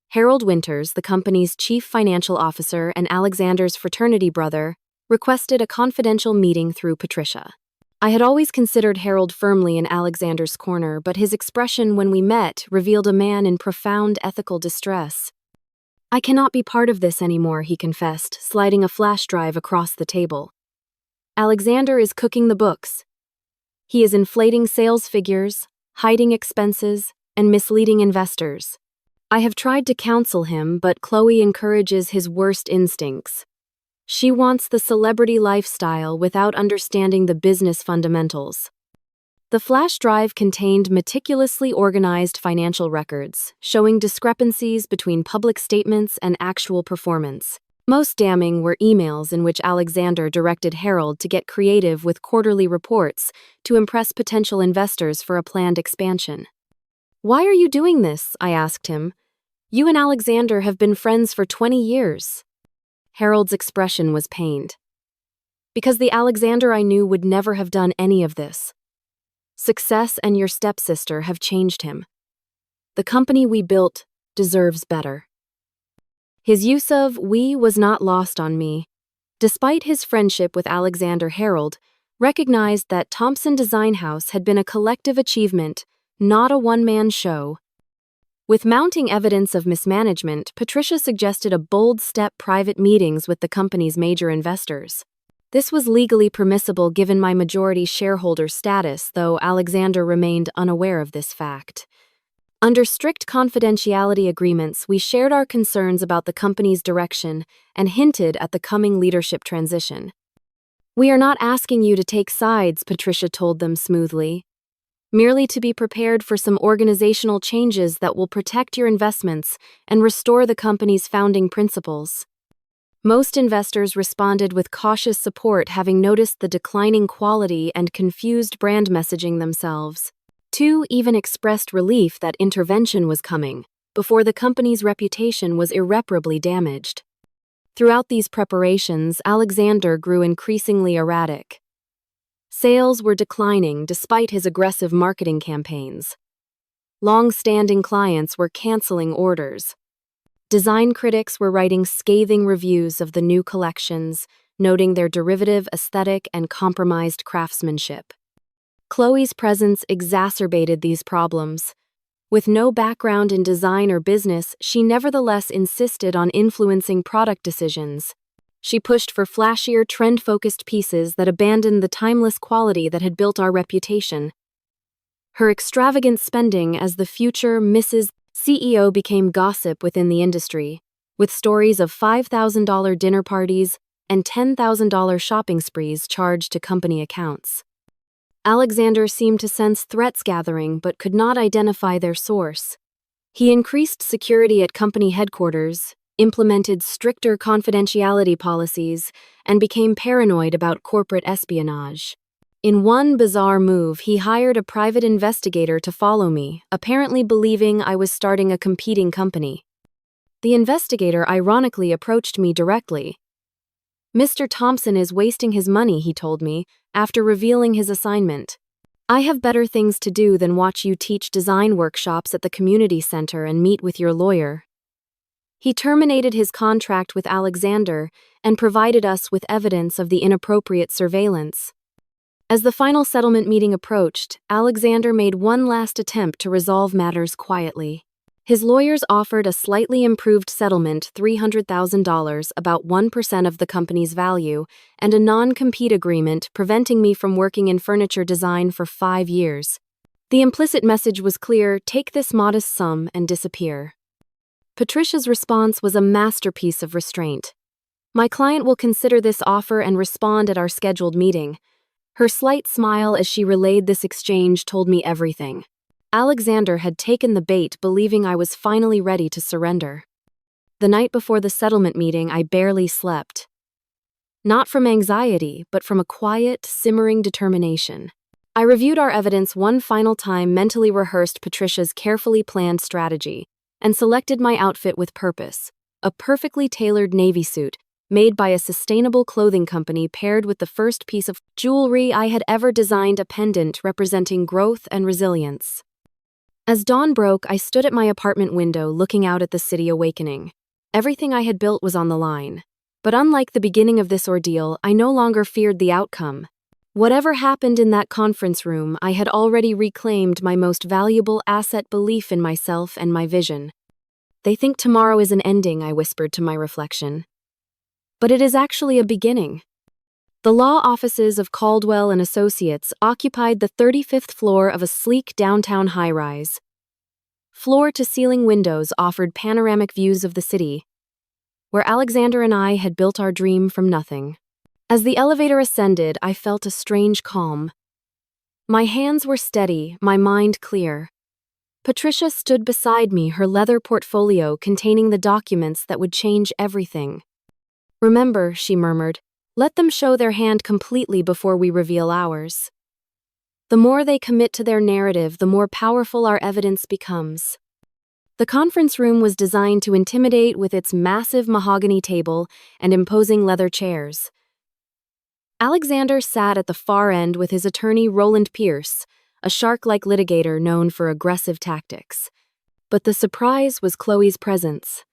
Harold Winters, the company's chief financial officer and Alexander's fraternity brother, requested a confidential meeting through Patricia. I had always considered Harold firmly in Alexander's corner, but his expression when we met revealed a man in profound ethical distress. "I cannot be part of this anymore," he confessed, sliding a flash drive across the table. "Alexander is cooking the books. He is inflating sales figures, hiding expenses, and misleading investors. I have tried to counsel him, but Chloe encourages his worst instincts. She wants the celebrity lifestyle without understanding the business fundamentals." The flash drive contained meticulously organized financial records, showing discrepancies between public statements and actual performance. Most damning were emails in which Alexander directed Harold to get creative with quarterly reports to impress potential investors for a planned expansion. "Why are you doing this?" I asked him. "You and Alexander have been friends for 20 years. Harold's expression was pained. "Because the Alexander I knew would never have done any of this. Success and your stepsister have changed him. The company we built deserves better." His use of "we" was not lost on me. Despite his friendship with Alexander, Harold recognized that Thompson Design House had been a collective achievement, not a one-man show. With mounting evidence of mismanagement, Patricia suggested a bold step: private meetings with the company's major investors. This was legally permissible given my majority shareholder status, though Alexander remained unaware of this fact. Under strict confidentiality agreements, we shared our concerns about the company's direction and hinted at the coming leadership transition. "We are not asking you to take sides," Patricia told them smoothly, "merely to be prepared for some organizational changes that will protect your investments and restore the company's founding principles." Most investors responded with cautious support, having noticed the declining quality and confused brand messaging themselves. Two even expressed relief that intervention was coming, before the company's reputation was irreparably damaged. Throughout these preparations, Alexander grew increasingly erratic. Sales were declining despite his aggressive marketing campaigns. Long-standing clients were canceling orders. Design critics were writing scathing reviews of the new collections, noting their derivative aesthetic and compromised craftsmanship. Chloe's presence exacerbated these problems. With no background in design or business, she nevertheless insisted on influencing product decisions. She pushed for flashier, trend-focused pieces that abandoned the timeless quality that had built our reputation. Her extravagant spending as the future Mrs. CEO became gossip within the industry, with stories of $5,000 dinner parties and $10,000 shopping sprees charged to company accounts. Alexander seemed to sense threats gathering but could not identify their source. He increased security at company headquarters, implemented stricter confidentiality policies, and became paranoid about corporate espionage. In one bizarre move, he hired a private investigator to follow me, apparently believing I was starting a competing company. The investigator ironically approached me directly. "Mr. Thompson is wasting his money," he told me, after revealing his assignment. "I have better things to do than watch you teach design workshops at the community center and meet with your lawyer." He terminated his contract with Alexander and provided us with evidence of the inappropriate surveillance. As the final settlement meeting approached, Alexander made one last attempt to resolve matters quietly. His lawyers offered a slightly improved settlement, $300,000, about 1% of the company's value, and a non-compete agreement preventing me from working in furniture design for 5 years. The implicit message was clear: take this modest sum and disappear. Patricia's response was a masterpiece of restraint. "My client will consider this offer and respond at our scheduled meeting." Her slight smile as she relayed this exchange told me everything. Alexander had taken the bait, believing I was finally ready to surrender. The night before the settlement meeting, I barely slept. Not from anxiety, but from a quiet, simmering determination. I reviewed our evidence one final time, mentally rehearsed Patricia's carefully planned strategy, and selected my outfit with purpose: a perfectly tailored navy suit, made by a sustainable clothing company, paired with the first piece of jewelry I had ever designed, a pendant representing growth and resilience. As dawn broke, I stood at my apartment window looking out at the city awakening. Everything I had built was on the line. But unlike the beginning of this ordeal, I no longer feared the outcome. Whatever happened in that conference room, I had already reclaimed my most valuable asset: belief in myself and my vision. "They think tomorrow is an ending," I whispered to my reflection. "But it is actually a beginning." The law offices of Caldwell and Associates occupied the 35th floor of a sleek downtown high-rise. Floor-to-ceiling windows offered panoramic views of the city, where Alexander and I had built our dream from nothing. As the elevator ascended, I felt a strange calm. My hands were steady, my mind clear. Patricia stood beside me, her leather portfolio containing the documents that would change everything. "Remember," she murmured, "let them show their hand completely before we reveal ours. The more they commit to their narrative, the more powerful our evidence becomes." The conference room was designed to intimidate with its massive mahogany table and imposing leather chairs. Alexander sat at the far end with his attorney Roland Pierce, a shark-like litigator known for aggressive tactics. But the surprise was Chloe's presence.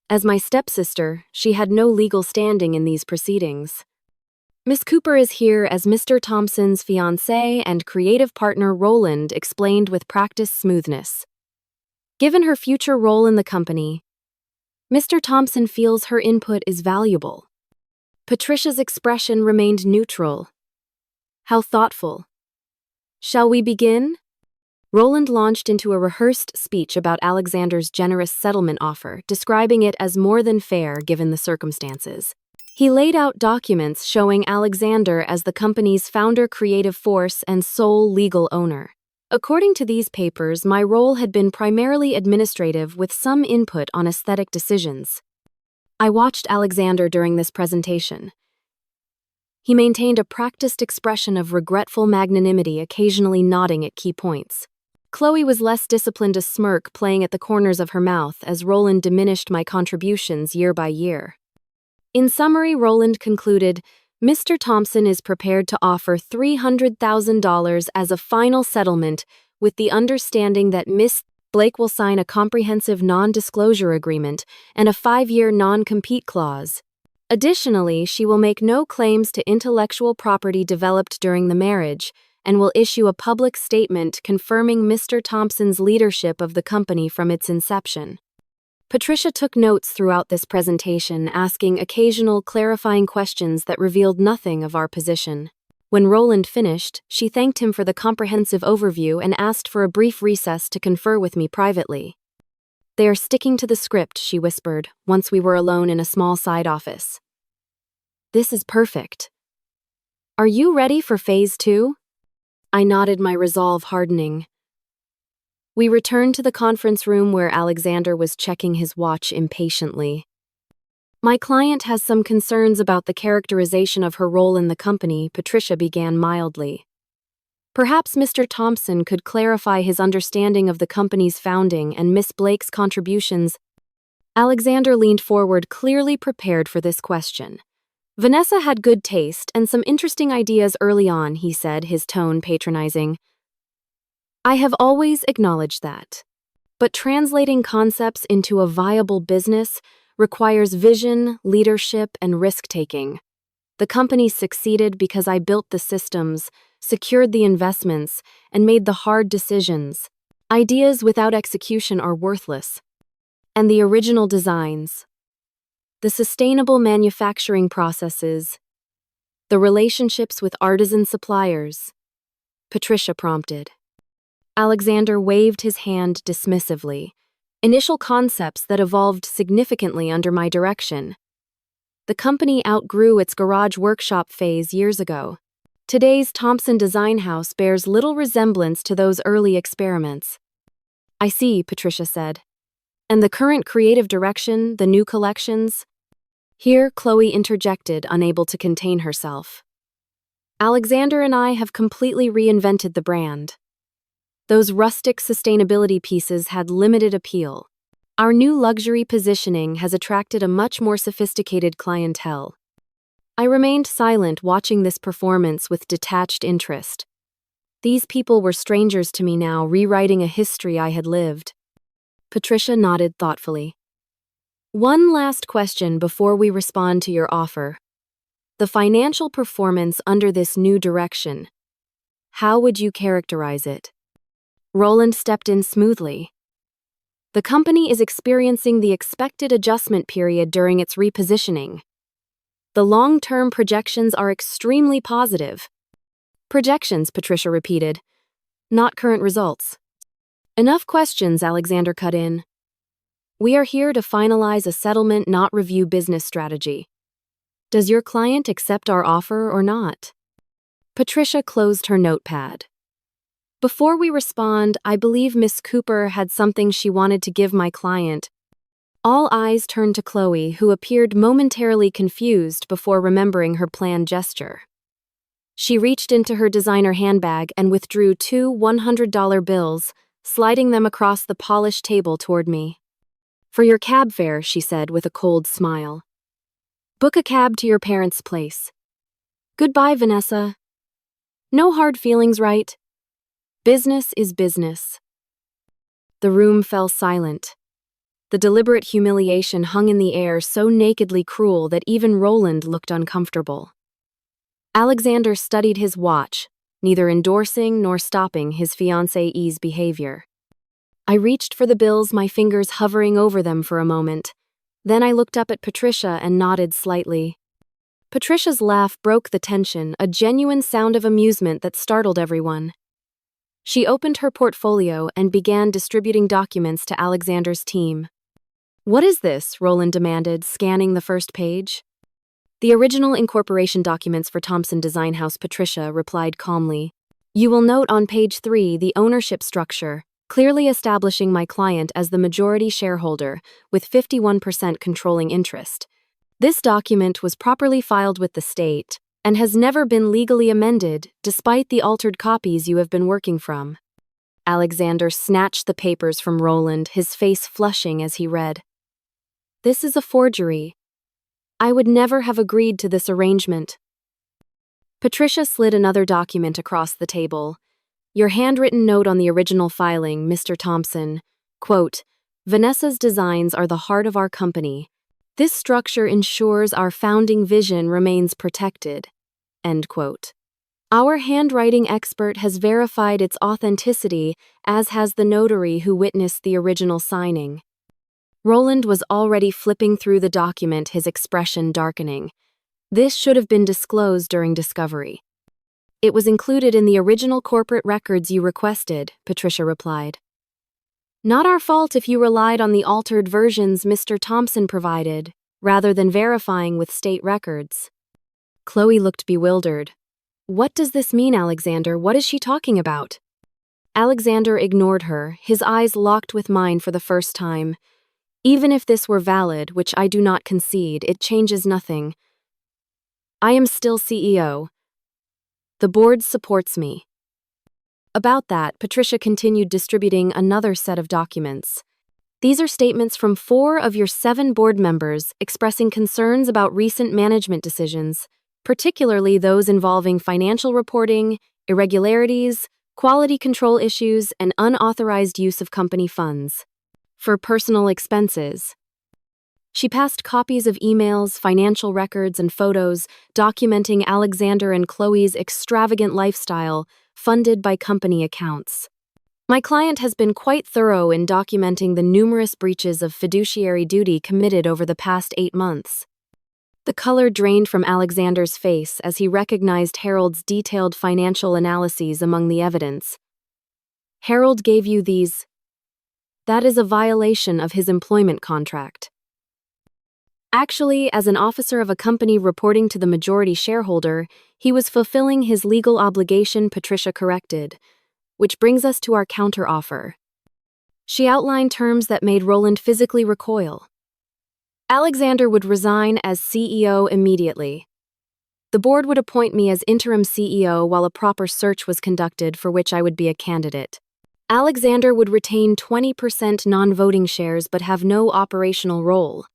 As my stepsister, she had no legal standing in these proceedings. "Miss Cooper is here as Mr. Thompson's fiancé and creative partner," Roland explained with practiced smoothness. "Given her future role in the company, Mr. Thompson feels her input is valuable." Patricia's expression remained neutral. "How thoughtful. Shall we begin?" Roland launched into a rehearsed speech about Alexander's generous settlement offer, describing it as more than fair given the circumstances. He laid out documents showing Alexander as the company's founder creative force and sole legal owner. According to these papers, my role had been primarily administrative with some input on aesthetic decisions. I watched Alexander during this presentation. He maintained a practiced expression of regretful magnanimity, occasionally nodding at key points. Chloe was less disciplined, a smirk playing at the corners of her mouth as Roland diminished my contributions year by year. In summary, Roland concluded, Mr. Thompson is prepared to offer $300,000 as a final settlement with the understanding that Miss Blake will sign a comprehensive non-disclosure agreement and a 5-year non-compete clause. Additionally, she will make no claims to intellectual property developed during the marriage and will issue a public statement confirming Mr. Thompson's leadership of the company from its inception. Patricia took notes throughout this presentation, asking occasional clarifying questions that revealed nothing of our position. When Roland finished, she thanked him for the comprehensive overview and asked for a brief recess to confer with me privately. They are sticking to the script, she whispered, once we were alone in a small side office. This is perfect. Are you ready for phase 2? I nodded, my resolve hardening. We returned to the conference room where Alexander was checking his watch impatiently. My client has some concerns about the characterization of her role in the company, Patricia began mildly. Perhaps Mr. Thompson could clarify his understanding of the company's founding and Miss Blake's contributions. Alexander leaned forward, clearly prepared for this question. Vanessa had good taste and some interesting ideas early on, he said, his tone patronizing. I have always acknowledged that. But translating concepts into a viable business requires vision, leadership, and risk-taking. The company succeeded because I built the systems, secured the investments, and made the hard decisions. Ideas without execution are worthless. And the original designs, the sustainable manufacturing processes, the relationships with artisan suppliers, Patricia prompted. Alexander waved his hand dismissively. Initial concepts that evolved significantly under my direction. The company outgrew its garage workshop phase years ago. Today's Thompson Design House bears little resemblance to those early experiments. I see, Patricia said. And the current creative direction, the new collections? Here, Chloe interjected, unable to contain herself. Alexander and I have completely reinvented the brand. Those rustic sustainability pieces had limited appeal. Our new luxury positioning has attracted a much more sophisticated clientele. I remained silent, watching this performance with detached interest. These people were strangers to me now, rewriting a history I had lived. Patricia nodded thoughtfully. One last question before we respond to your offer. The financial performance under this new direction. How would you characterize it? Roland stepped in smoothly. The company is experiencing the expected adjustment period during its repositioning. The long-term projections are extremely positive. Projections, Patricia repeated, not current results. Enough questions, Alexander cut in. We are here to finalize a settlement, not review business strategy. Does your client accept our offer or not? Patricia closed her notepad. Before we respond, I believe Miss Cooper had something she wanted to give my client. All eyes turned to Chloe, who appeared momentarily confused before remembering her planned gesture. She reached into her designer handbag and withdrew 2 $100 bills, sliding them across the polished table toward me. For your cab fare, she said with a cold smile. Book a cab to your parents' place. Goodbye, Vanessa. No hard feelings, right? Business is business. The room fell silent. The deliberate humiliation hung in the air, so nakedly cruel that even Roland looked uncomfortable. Alexander studied his watch, neither endorsing nor stopping his fiancée's behavior. I reached for the bills, my fingers hovering over them for a moment. Then I looked up at Patricia and nodded slightly. Patricia's laugh broke the tension, a genuine sound of amusement that startled everyone. She opened her portfolio and began distributing documents to Alexander's team. "What is this?" Roland demanded, scanning the first page. "The original incorporation documents for Thompson Design House," Patricia replied calmly. "You will note on page 3 the ownership structure, clearly establishing my client as the majority shareholder, with 51% controlling interest. This document was properly filed with the state and has never been legally amended, despite the altered copies you have been working from." Alexander snatched the papers from Roland, his face flushing as he read. "This is a forgery. I would never have agreed to this arrangement." Patricia slid another document across the table. "Your handwritten note on the original filing, Mr. Thompson. Quote, Vanessa's designs are the heart of our company. This structure ensures our founding vision remains protected." End quote. "Our handwriting expert has verified its authenticity, as has the notary who witnessed the original signing." Roland was already flipping through the document, his expression darkening. "This should have been disclosed during discovery." "It was included in the original corporate records you requested," Patricia replied. "Not our fault if you relied on the altered versions Mr. Thompson provided, rather than verifying with state records." Chloe looked bewildered. "What does this mean, Alexander? What is she talking about?" Alexander ignored her, his eyes locked with mine for the first time. "Even if this were valid, which I do not concede, it changes nothing. I am still CEO. The board supports me." About that, Patricia continued distributing another set of documents. "These are statements from 4 of your 7 board members expressing concerns about recent management decisions, particularly those involving financial reporting, irregularities, quality control issues, and unauthorized use of company funds. For personal expenses." She passed copies of emails, financial records, and photos documenting Alexander and Chloe's extravagant lifestyle, funded by company accounts. "My client has been quite thorough in documenting the numerous breaches of fiduciary duty committed over the past 8 months." The color drained from Alexander's face as he recognized Harold's detailed financial analyses among the evidence. "Harold gave you these. That is a violation of his employment contract." Actually, as an officer of a company reporting to the majority shareholder, he was fulfilling his legal obligation, Patricia corrected. "Which brings us to our counteroffer." She outlined terms that made Roland physically recoil. Alexander would resign as CEO immediately. The board would appoint me as interim CEO while a proper search was conducted for which I would be a candidate. Alexander would retain 20% non-voting shares but have no operational role.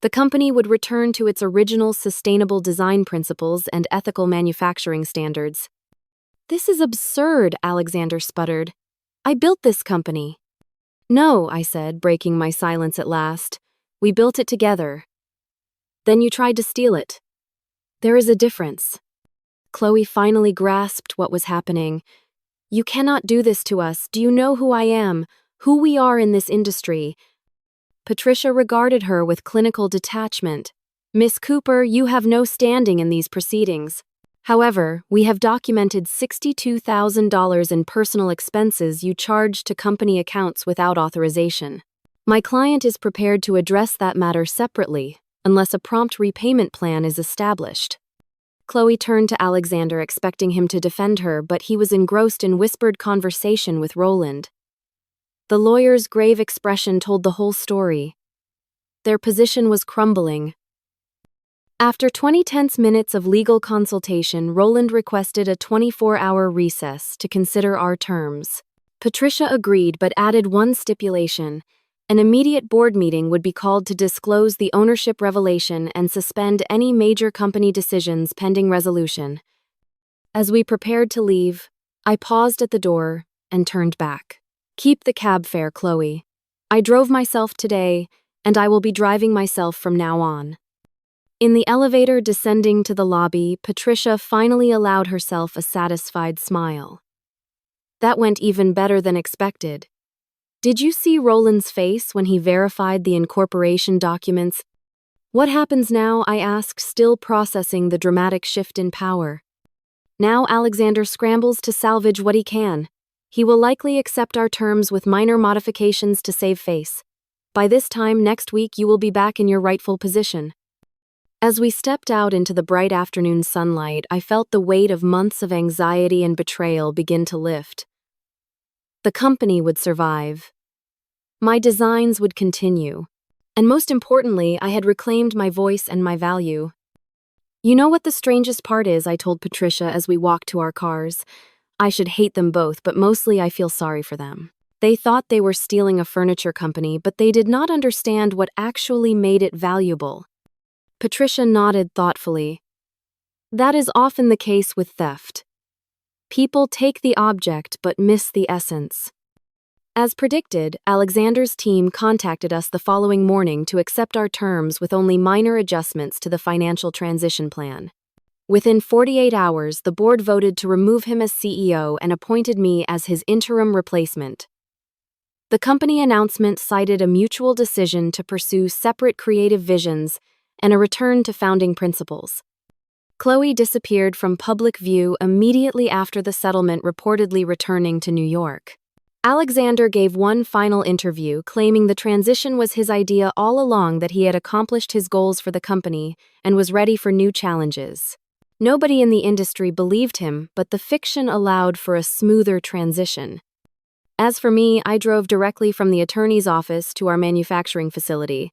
The company would return to its original sustainable design principles and ethical manufacturing standards. "This is absurd," Alexander sputtered. "I built this company." "No," I said, breaking my silence at last. "We built it together. Then you tried to steal it. There is a difference." Chloe finally grasped what was happening. "You cannot do this to us. Do you know who I am, who we are in this industry?" Patricia regarded her with clinical detachment. "Miss Cooper, you have no standing in these proceedings. However, we have documented $62,000 in personal expenses you charged to company accounts without authorization. My client is prepared to address that matter separately, unless a prompt repayment plan is established." Chloe turned to Alexander, expecting him to defend her, but he was engrossed in whispered conversation with Roland. The lawyer's grave expression told the whole story. Their position was crumbling. After 20 tense minutes of legal consultation, Roland requested a 24-hour recess to consider our terms. Patricia agreed but added one stipulation. An immediate board meeting would be called to disclose the ownership revelation and suspend any major company decisions pending resolution. As we prepared to leave, I paused at the door and turned back. "Keep the cab fare, Chloe. I drove myself today, and I will be driving myself from now on." In the elevator descending to the lobby, Patricia finally allowed herself a satisfied smile. "That went even better than expected. Did you see Roland's face when he verified the incorporation documents?" "What happens now?" I asked, still processing the dramatic shift in power. "Now Alexander scrambles to salvage what he can. He will likely accept our terms with minor modifications to save face. By this time next week, you will be back in your rightful position." As we stepped out into the bright afternoon sunlight, I felt the weight of months of anxiety and betrayal begin to lift. The company would survive. My designs would continue. And most importantly, I had reclaimed my voice and my value. "You know what the strangest part is?" I told Patricia as we walked to our cars. "I should hate them both, but mostly I feel sorry for them. They thought they were stealing a furniture company, but they did not understand what actually made it valuable." Patricia nodded thoughtfully. "That is often the case with theft. People take the object but miss the essence." As predicted, Alexander's team contacted us the following morning to accept our terms with only minor adjustments to the financial transition plan. Within 48 hours, the board voted to remove him as CEO and appointed me as his interim replacement. The company announcement cited a mutual decision to pursue separate creative visions and a return to founding principles. Chloe disappeared from public view immediately after the settlement, reportedly returning to New York. Alexander gave one final interview, claiming the transition was his idea all along, that he had accomplished his goals for the company and was ready for new challenges. Nobody in the industry believed him, but the fiction allowed for a smoother transition. As for me, I drove directly from the attorney's office to our manufacturing facility.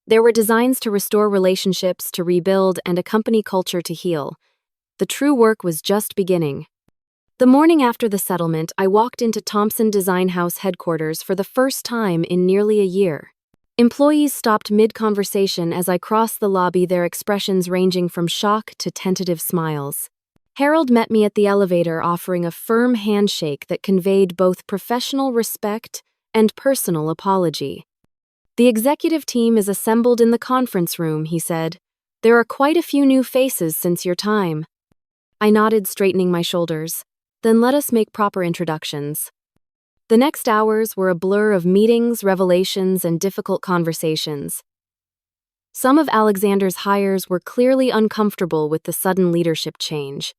There were designs to restore relationships, to rebuild, and a company culture to heal. The true work was just beginning. The morning after the settlement, I walked into Thompson Design House headquarters for the first time in nearly a year. Employees stopped mid-conversation as I crossed the lobby, their expressions ranging from shock to tentative smiles. Harold met me at the elevator, offering a firm handshake that conveyed both professional respect and personal apology. "The executive team is assembled in the conference room," he said. "There are quite a few new faces since your time." I nodded, straightening my shoulders. "Then let us make proper introductions." The next hours were a blur of meetings, revelations, and difficult conversations. Some of Alexander's hires were clearly uncomfortable with the sudden leadership change.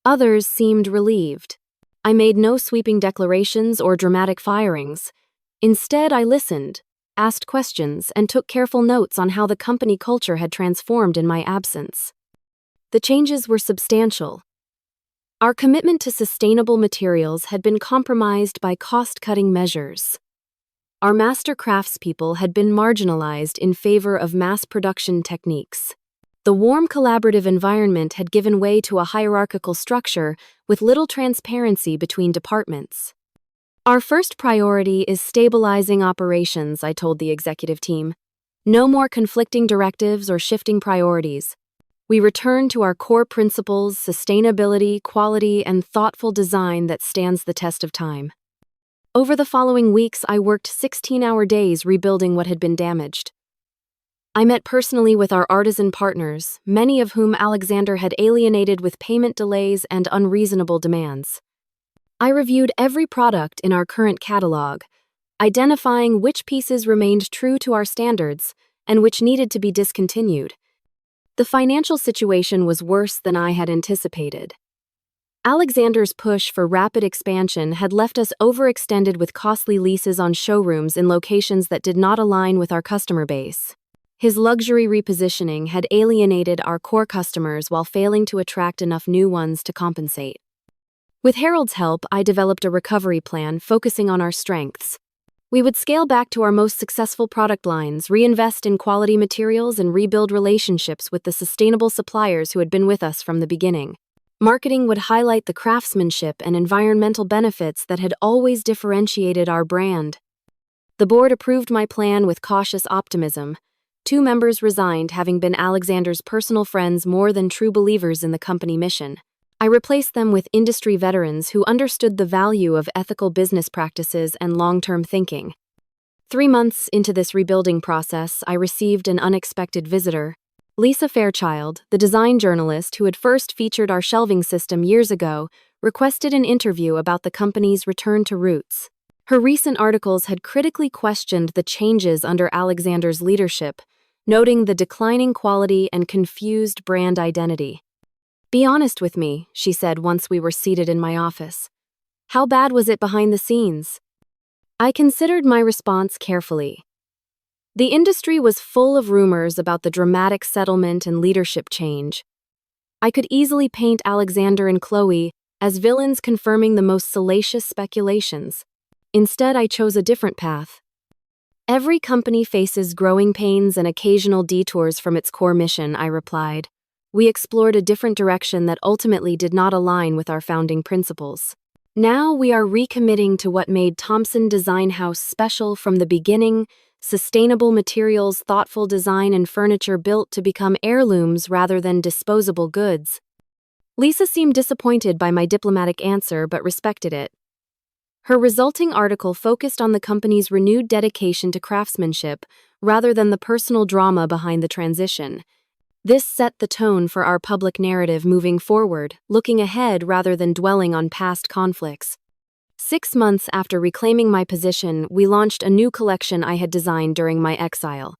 Others seemed relieved. I made no sweeping declarations or dramatic firings. Instead, I listened, asked questions, and took careful notes on how the company culture had transformed in my absence. The changes were substantial. Our commitment to sustainable materials had been compromised by cost-cutting measures. Our master craftspeople had been marginalized in favor of mass production techniques. The warm collaborative environment had given way to a hierarchical structure with little transparency between departments. "Our first priority is stabilizing operations," I told the executive team. "No more conflicting directives or shifting priorities. We return to our core principles: sustainability, quality, and thoughtful design that stands the test of time." Over the following weeks, I worked 16-hour days rebuilding what had been damaged. I met personally with our artisan partners, many of whom Alexander had alienated with payment delays and unreasonable demands. I reviewed every product in our current catalog, identifying which pieces remained true to our standards and which needed to be discontinued. The financial situation was worse than I had anticipated. Alexander's push for rapid expansion had left us overextended with costly leases on showrooms in locations that did not align with our customer base. His luxury repositioning had alienated our core customers while failing to attract enough new ones to compensate. With Harold's help, I developed a recovery plan focusing on our strengths. We would scale back to our most successful product lines, reinvest in quality materials, and rebuild relationships with the sustainable suppliers who had been with us from the beginning. Marketing would highlight the craftsmanship and environmental benefits that had always differentiated our brand. The board approved my plan with cautious optimism. 2 members resigned, having been Alexander's personal friends more than true believers in the company mission. I replaced them with industry veterans who understood the value of ethical business practices and long-term thinking. 3 months into this rebuilding process, I received an unexpected visitor. Lisa Fairchild, the design journalist who had first featured our shelving system years ago, requested an interview about the company's return to roots. Her recent articles had critically questioned the changes under Alexander's leadership, noting the declining quality and confused brand identity. "Be honest with me," she said once we were seated in my office. How bad was it behind the scenes? I considered my response carefully. The industry was full of rumors about the dramatic settlement and leadership change. I could easily paint Alexander and Chloe as villains confirming the most salacious speculations. Instead, I chose a different path. Every company faces growing pains and occasional detours from its core mission, I replied. We explored a different direction that ultimately did not align with our founding principles. Now we are recommitting to what made Thompson Design House special from the beginning: sustainable materials, thoughtful design, and furniture built to become heirlooms rather than disposable goods. Lisa seemed disappointed by my diplomatic answer but respected it. Her resulting article focused on the company's renewed dedication to craftsmanship rather than the personal drama behind the transition. This set the tone for our public narrative moving forward, looking ahead rather than dwelling on past conflicts. 6 months after reclaiming my position, we launched a new collection I had designed during my exile.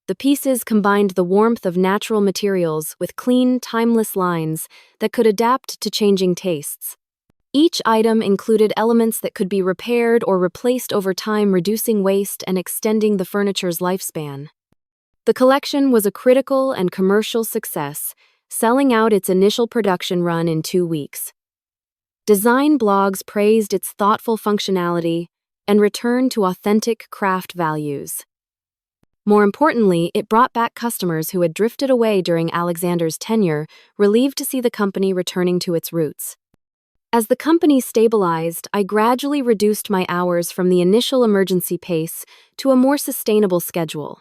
The pieces combined the warmth of natural materials with clean, timeless lines that could adapt to changing tastes. Each item included elements that could be repaired or replaced over time, reducing waste and extending the furniture's lifespan. The collection was a critical and commercial success, selling out its initial production run in 2 weeks. Design blogs praised its thoughtful functionality and returned to authentic craft values. More importantly, it brought back customers who had drifted away during Alexander's tenure, relieved to see the company returning to its roots. As the company stabilized, I gradually reduced my hours from the initial emergency pace to a more sustainable schedule.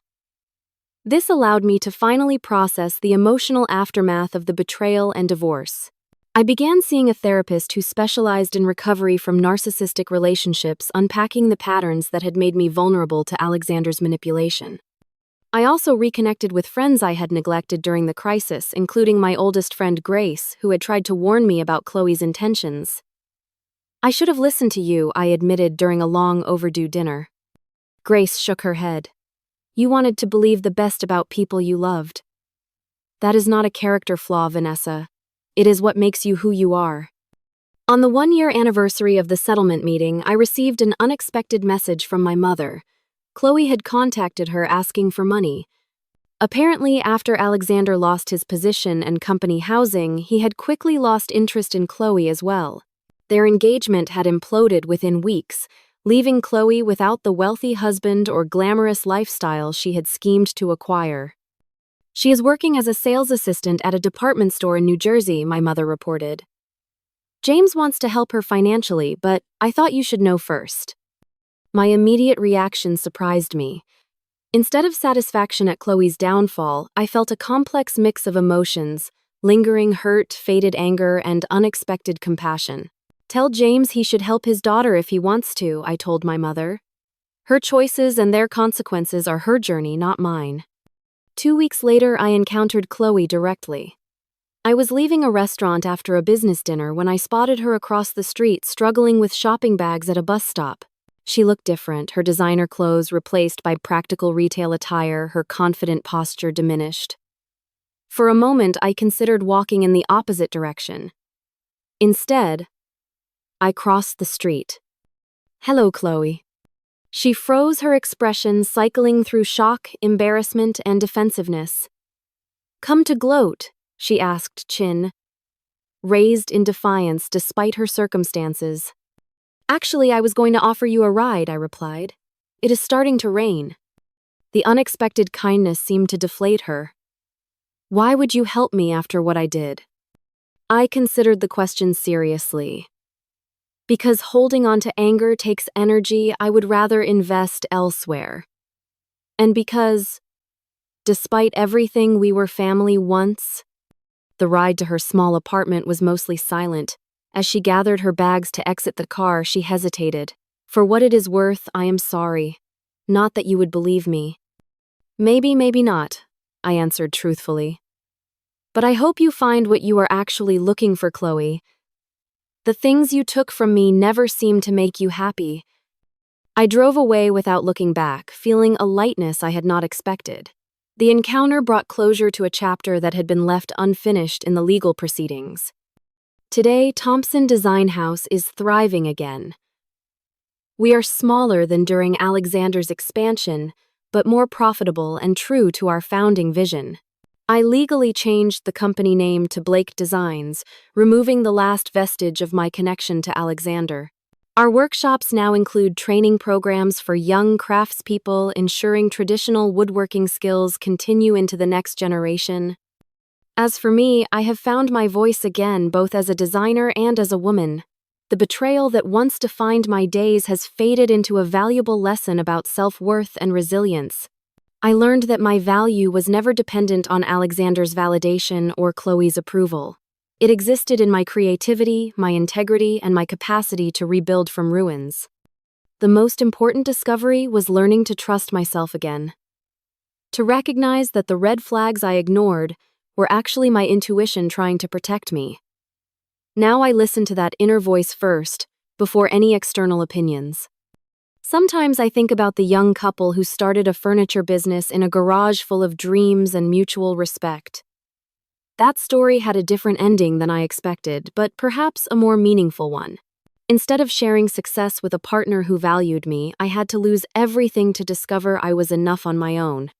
This allowed me to finally process the emotional aftermath of the betrayal and divorce. I began seeing a therapist who specialized in recovery from narcissistic relationships, unpacking the patterns that had made me vulnerable to Alexander's manipulation. I also reconnected with friends I had neglected during the crisis, including my oldest friend Grace, who had tried to warn me about Chloe's intentions. I should have listened to you, I admitted during a long overdue dinner. Grace shook her head. You wanted to believe the best about people you loved. That is not a character flaw, Vanessa. It is what makes you who you are. On the 1-year anniversary of the settlement meeting, I received an unexpected message from my mother. Chloe had contacted her asking for money. Apparently, after Alexander lost his position and company housing, he had quickly lost interest in Chloe as well. Their engagement had imploded within weeks, leaving Chloe without the wealthy husband or glamorous lifestyle she had schemed to acquire. She is working as a sales assistant at a department store in New Jersey, my mother reported. James wants to help her financially, but I thought you should know first. My immediate reaction surprised me. Instead of satisfaction at Chloe's downfall, I felt a complex mix of emotions: lingering hurt, faded anger, and unexpected compassion. Tell James he should help his daughter if he wants to, I told my mother. Her choices and their consequences are her journey, not mine. 2 weeks later, I encountered Chloe directly. I was leaving a restaurant after a business dinner when I spotted her across the street struggling with shopping bags at a bus stop. She looked different, her designer clothes replaced by practical retail attire, her confident posture diminished. For a moment, I considered walking in the opposite direction. Instead, I crossed the street. Hello, Chloe. She froze, her expression cycling through shock, embarrassment, and defensiveness. Come to gloat, she asked, chin raised in defiance despite her circumstances. Actually, I was going to offer you a ride, I replied. It is starting to rain. The unexpected kindness seemed to deflate her. Why would you help me after what I did? I considered the question seriously. Because holding on to anger takes energy, I would rather invest elsewhere. And because, despite everything, we were family once. The ride to her small apartment was mostly silent. As she gathered her bags to exit the car, she hesitated. For what it is worth, I am sorry. Not that you would believe me. Maybe, maybe not, I answered truthfully. But I hope you find what you are actually looking for, Chloe. The things you took from me never seemed to make you happy. I drove away without looking back, feeling a lightness I had not expected. The encounter brought closure to a chapter that had been left unfinished in the legal proceedings. Today, Thompson Design House is thriving again. We are smaller than during Alexander's expansion, but more profitable and true to our founding vision. I legally changed the company name to Blake Designs, removing the last vestige of my connection to Alexander. Our workshops now include training programs for young craftspeople, ensuring traditional woodworking skills continue into the next generation. As for me, I have found my voice again, both as a designer and as a woman. The betrayal that once defined my days has faded into a valuable lesson about self-worth and resilience. I learned that my value was never dependent on Alexander's validation or Chloe's approval. It existed in my creativity, my integrity, and my capacity to rebuild from ruins. The most important discovery was learning to trust myself again. To recognize that the red flags I ignored were actually my intuition trying to protect me. Now I listen to that inner voice first, before any external opinions. Sometimes I think about the young couple who started a furniture business in a garage full of dreams and mutual respect. That story had a different ending than I expected, but perhaps a more meaningful one. Instead of sharing success with a partner who valued me, I had to lose everything to discover I was enough on my own.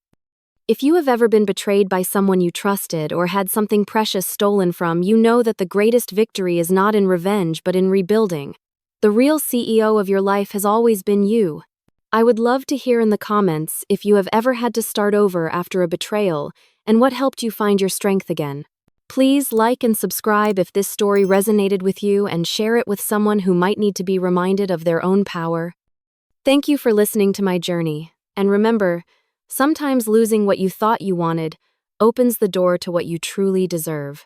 If you have ever been betrayed by someone you trusted or had something precious stolen from, you know that the greatest victory is not in revenge but in rebuilding. The real CEO of your life has always been you. I would love to hear in the comments if you have ever had to start over after a betrayal and what helped you find your strength again. Please like and subscribe if this story resonated with you and share it with someone who might need to be reminded of their own power. Thank you for listening to my journey, and remember, sometimes losing what you thought you wanted opens the door to what you truly deserve.